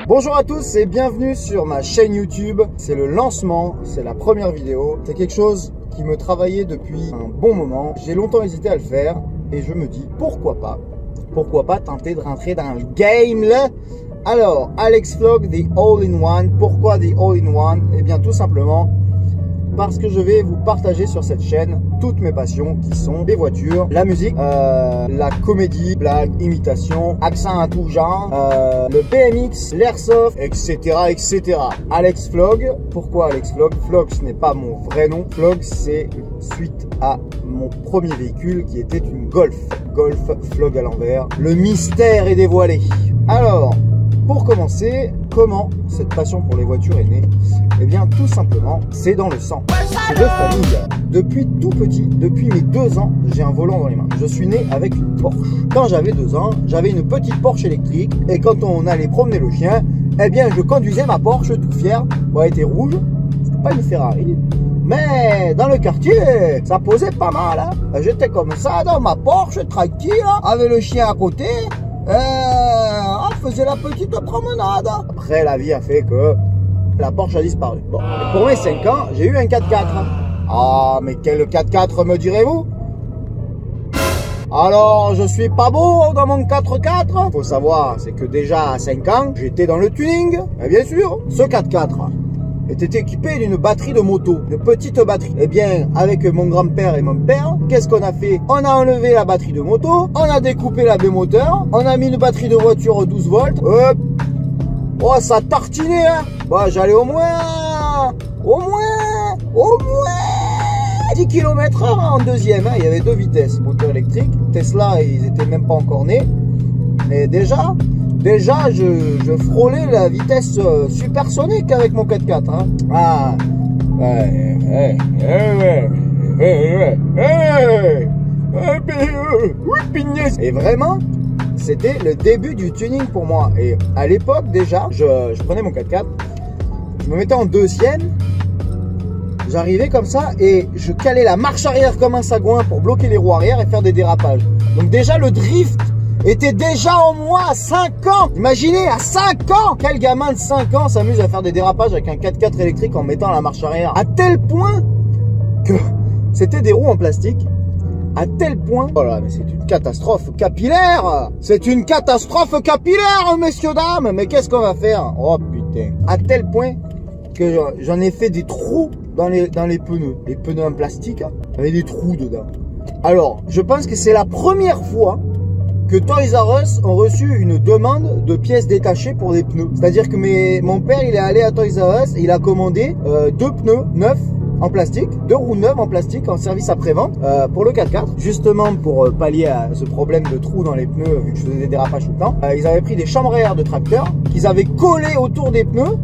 Bonjour à tous et bienvenue sur ma chaîne YouTube. C'est le lancement, c'est la première vidéo. C'est quelque chose qui me travaillait depuis un bon moment. J'ai longtemps hésité à le faire et je me dis pourquoi pas tenter de rentrer dans le game là. Alors, Alex Vlog, The All-in-One. Pourquoi The All-in-One? Eh bien tout simplement parce que je vais vous partager sur cette chaîne toutes mes passions qui sont les voitures, la musique, la comédie, blague, imitation, accent à tout genre, le BMX, l'airsoft, etc., etc. Alex Vlog. Pourquoi Alex Vlog? Vlog, ce n'est pas mon vrai nom. Vlog, c'est suite à mon premier véhicule qui était une Golf. Golf Vlog à l'envers. Le mystère est dévoilé. Alors, pour commencer, comment cette passion pour les voitures est née? Eh bien, tout simplement, c'est dans le sang. C'est de famille. Depuis tout petit, depuis mes 2 ans, j'ai un volant dans les mains. Je suis né avec une Porsche. Quand j'avais 2 ans, j'avais une petite Porsche électrique. Et quand on allait promener le chien, eh bien, je conduisais ma Porsche tout fier. Bon, elle était rouge. C'était pas une Ferrari. Mais dans le quartier, ça posait pas mal. Hein. J'étais comme ça, dans ma Porsche, tranquille, avec le chien à côté. On faisait la petite promenade. Après, la vie a fait que la Porsche a disparu. Bon, pour mes 5 ans, j'ai eu un 4x4. Ah, mais quel 4x4 me direz-vous? Alors, je suis pas beau dans mon 4x4. Faut savoir, c'est que déjà à 5 ans, j'étais dans le tuning. Et bien sûr, ce 4x4 était équipé d'une batterie de moto, une petite batterie. Eh bien, avec mon grand-père et mon père, qu'est-ce qu'on a fait? On a enlevé la batterie de moto, on a découpé la B-moteur, on a mis une batterie de voiture 12 volts. Hop. Oh, ça tartinait, hein. Bah, j'allais au moins 10 km/h en deuxième. Hein. Il y avait 2 vitesses, moteur électrique. Tesla, ils étaient même pas encore nés. Mais déjà, je frôlais la vitesse supersonique avec mon 4x4. Hein. Ah, et vraiment, c'était le début du tuning pour moi. Et à l'époque, déjà, je prenais mon 4x4, je me mettais en deuxième, j'arrivais comme ça et je calais la marche arrière comme un sagouin pour bloquer les roues arrière et faire des dérapages. Donc déjà, le drift était déjà en moi à 5 ans. Imaginez, à 5 ans, quel gamin de 5 ans s'amuse à faire des dérapages avec un 4x4 électrique en mettant la marche arrière. À tel point que c'était des roues en plastique. À tel point, voilà, mais c'est une catastrophe capillaire. C'est une catastrophe capillaire, messieurs, dames. Mais qu'est-ce qu'on va faire? Oh putain. À tel point que j'en ai fait des trous dans les pneus. Les pneus en plastique, avec des trous dedans. Alors, je pense que c'est la première fois que Toys R Us ont reçu une demande de pièces détachées pour des pneus. C'est-à-dire que mon père, il est allé à Toys R Us et il a commandé 2 pneus neufs en plastique, 2 roues neuves en plastique en service après-vente pour le 4x4. Justement pour pallier à ce problème de trous dans les pneus, vu que je faisais des dérapages tout le temps, ils avaient pris des chambres à air de tracteur qu'ils avaient collées autour des pneus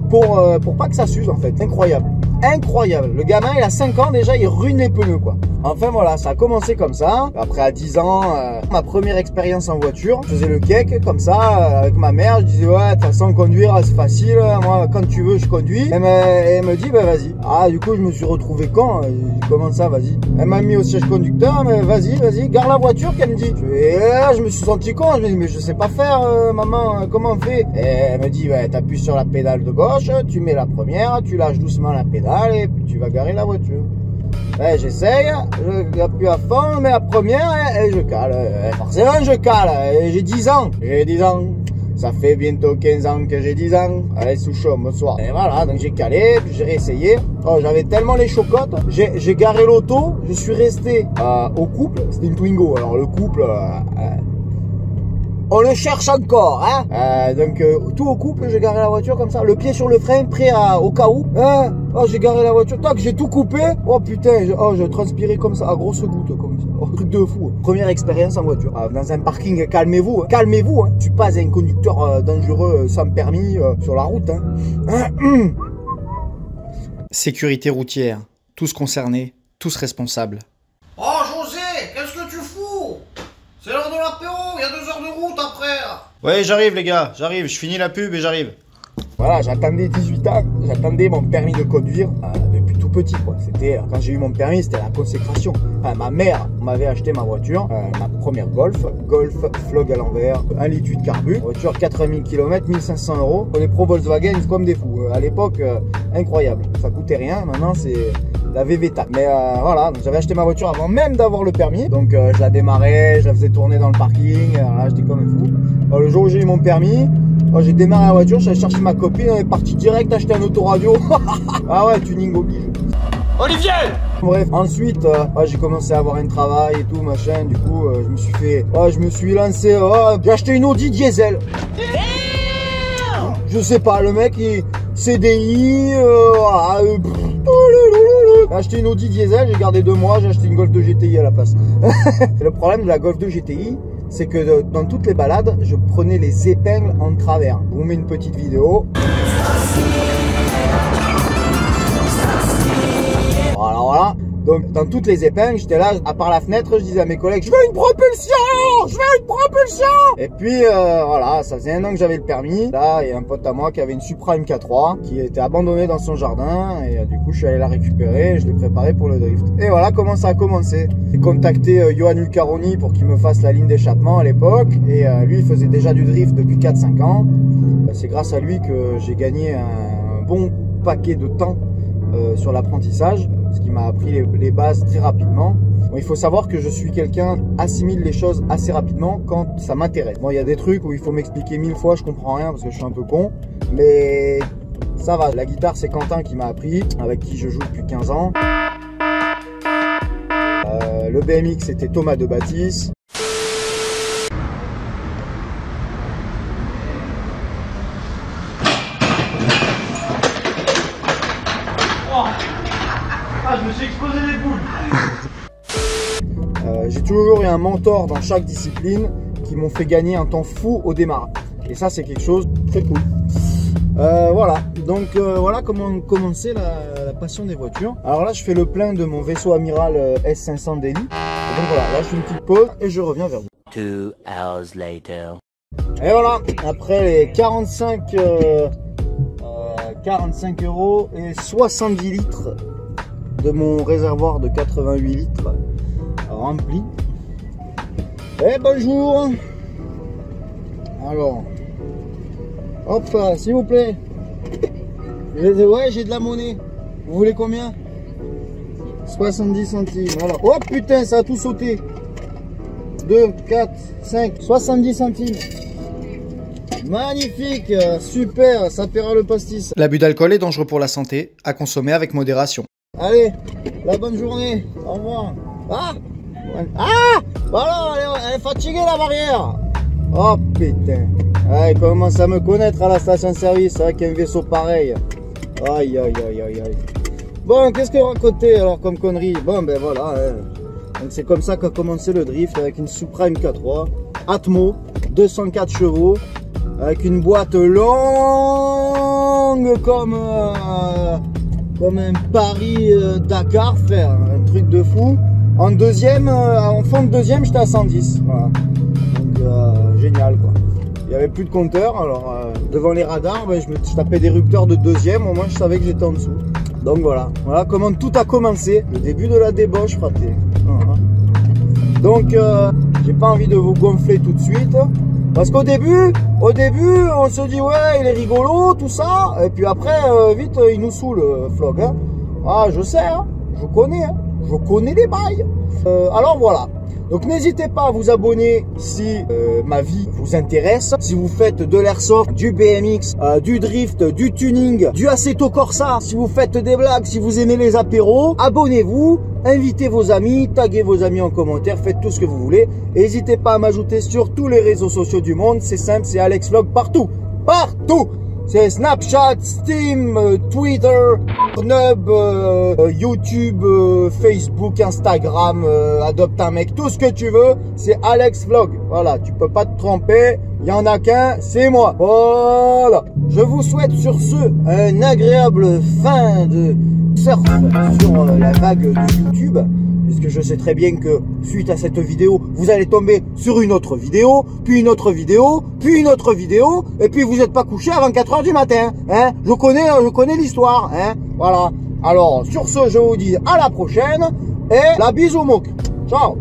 pour pas que ça s'use en fait. Incroyable. Incroyable. Le gamin, il a 5 ans déjà, il ruine les pneus quoi. Enfin voilà, ça a commencé comme ça. Après à 10 ans, ma première expérience en voiture, je faisais le cake comme ça avec ma mère. Je disais ouais, de toute façon conduire c'est facile. Moi quand tu veux je conduis. Elle me dit bah vas-y. Ah du coup je me suis retrouvé con. Comment ça vas-y? Elle m'a mis au siège conducteur. Mais vas-y, garde la voiture qu'elle me dit. Je me suis senti con. Je me dis mais je sais pas faire maman, comment on fait? Et elle me dit bah t'appuies sur la pédale de gauche, tu mets la première, tu lâches doucement la pédale et puis tu vas garer la voiture. Ouais, j'essaye, j'appuie à fond, mais la première, et je cale. Forcément, je cale. J'ai 10 ans. J'ai 10 ans. Ça fait bientôt 15 ans que j'ai 10 ans. Allez, sous chaud, bonsoir. Et voilà, donc j'ai calé, puis j'ai réessayé. Oh, j'avais tellement les chocottes. J'ai garé l'auto, je suis resté au couple. C'était une Twingo. Alors, le couple, on le cherche encore, hein. Donc, tout au couple, j'ai garé la voiture comme ça. Le pied sur le frein, prêt au cas où. Hein. Oh, j'ai garé la voiture. Tac, j'ai tout coupé. Oh putain, je transpirais comme ça, à grosses gouttes, comme ça. Oh, truc de fou. Première expérience en voiture. Dans un parking, calmez-vous. Hein. Calmez-vous, hein. Tu passes un conducteur dangereux sans permis sur la route, hein. Sécurité routière. Tous concernés, tous responsables. Oh José, qu'est-ce que tu fous? C'est l'heure de l'apéro, il y a 2 heures de route après. Ouais, j'arrive les gars, j'arrive, je finis la pub et j'arrive. Voilà, j'attendais 18 ans, j'attendais mon permis de conduire depuis tout petit, quoi. C'était, quand j'ai eu mon permis, c'était la consécration. Enfin, ma mère m'avait acheté ma voiture, ma première Golf Flog à l'envers, 1 litre de carbu, voiture 80 000 km, 1500 €. Pour les pro Volkswagen, c'est comme des fous. À l'époque, incroyable. Ça coûtait rien, maintenant c'est la VVTA. Mais voilà, j'avais acheté ma voiture avant même d'avoir le permis. Donc je la démarrais, je la faisais tourner dans le parking. Là, j'étais comme un fou. Le jour où j'ai eu mon permis, j'ai démarré la voiture, j'allais chercher ma copine, on est parti direct acheter un autoradio. Ah ouais, tuning oblige. Olivier! Bref, ensuite, j'ai commencé à avoir un travail et tout, machin. Du coup, je me suis lancé. J'ai acheté une Audi diesel. Je sais pas, le mec, CDI, j'ai acheté une Audi diesel, j'ai gardé 2 mois, j'ai acheté une Golf 2 GTI à la place. Le problème de la Golf 2 GTI, c'est que dans toutes les balades, je prenais les épingles en travers. Je vous mets une petite vidéo. Voilà. Donc dans toutes les épingles, j'étais là, à part la fenêtre, je disais à mes collègues, je veux une propulsion! Je veux une propulsion! Et puis voilà, ça faisait 1 an que j'avais le permis. Là, il y a un pote à moi qui avait une Supra MK3 qui était abandonnée dans son jardin. Et du coup, je suis allé la récupérer et je l'ai préparée pour le drift. Et voilà comment ça a commencé. J'ai contacté Johan Ulcaroni pour qu'il me fasse la ligne d'échappement à l'époque. Et lui, il faisait déjà du drift depuis 4-5 ans. C'est grâce à lui que j'ai gagné un bon paquet de temps sur l'apprentissage, ce qui m'a appris les bases très rapidement. Bon, il faut savoir que je suis quelqu'un assimile les choses assez rapidement quand ça m'intéresse. Bon, il y a des trucs où il faut m'expliquer 1000 fois, je comprends rien parce que je suis un peu con, mais ça va. La guitare, c'est Quentin qui m'a appris, avec qui je joue depuis 15 ans. Le BMX, c'était Thomas de Baptiste. Je me suis explosé les boules. J'ai toujours eu un mentor dans chaque discipline qui m'ont fait gagner un temps fou au démarrage. Et ça, c'est quelque chose de très cool. Voilà, donc voilà comment commencer la passion des voitures. Alors là, je fais le plein de mon vaisseau amiral S500 Daily. Et donc voilà, là, je fais une petite pause et je reviens vers vous. 2 hours later. Et voilà, après les 45 € et 70 litres de mon réservoir de 88 litres rempli. Et bonjour. Alors, hop, s'il vous plaît. Ouais, j'ai de la monnaie. Vous voulez combien? 70 centimes. Alors, oh putain, ça a tout sauté. 2, 4, 5, 70 centimes. Magnifique, super, ça paiera le pastis. L'abus d'alcool est dangereux pour la santé, à consommer avec modération. Allez, la bonne journée, au revoir. Voilà, elle est fatiguée la barrière. Oh putain, elle commence à me connaître à la station-service, c'est vrai qu'il y a un vaisseau pareil. Aïe. Bon, qu'est-ce que raconter alors comme connerie? Bon, ben voilà, donc c'est comme ça qu'a commencé le drift, avec une Supra MK3, Atmo, 204 chevaux, avec une boîte longue comme un Paris-Dakar, faire un truc de fou. En deuxième, en fond de deuxième, j'étais à 110. Voilà. Donc génial quoi. Il n'y avait plus de compteur, alors devant les radars, ben, je tapais des rupteurs de deuxième, au moins je savais que j'étais en dessous. Donc voilà comment tout a commencé, le début de la débauche ratée. Voilà. Donc j'ai pas envie de vous gonfler tout de suite. Parce qu'au début, on se dit ouais, il est rigolo, tout ça, et puis après, vite, il nous saoule, Flog. Hein. Ah, je sais, hein, je connais les bails. Alors voilà. Donc n'hésitez pas à vous abonner si ma vie vous intéresse. Si vous faites de l'airsoft, du BMX, du drift, du tuning, du Assetto Corsa, si vous faites des blagues, si vous aimez les apéros, abonnez-vous, invitez vos amis, taguez vos amis en commentaire, faites tout ce que vous voulez. N'hésitez pas à m'ajouter sur tous les réseaux sociaux du monde, c'est simple, c'est Alex Vlog partout. C'est Snapchat, Steam, Twitter, Pornhub, YouTube, Facebook, Instagram, adopte un mec, tout ce que tu veux, c'est Alex Vlog. Voilà, tu peux pas te tromper, il y en a qu'un, c'est moi. Voilà, je vous souhaite sur ce un agréable fin de surf sur la vague de YouTube. Puisque je sais très bien que suite à cette vidéo, vous allez tomber sur une autre vidéo, puis une autre vidéo, puis une autre vidéo, et puis vous n'êtes pas couché avant 4 h du matin, hein. Je connais l'histoire, hein. Voilà. Alors, sur ce, je vous dis à la prochaine et la bise au moque. Ciao.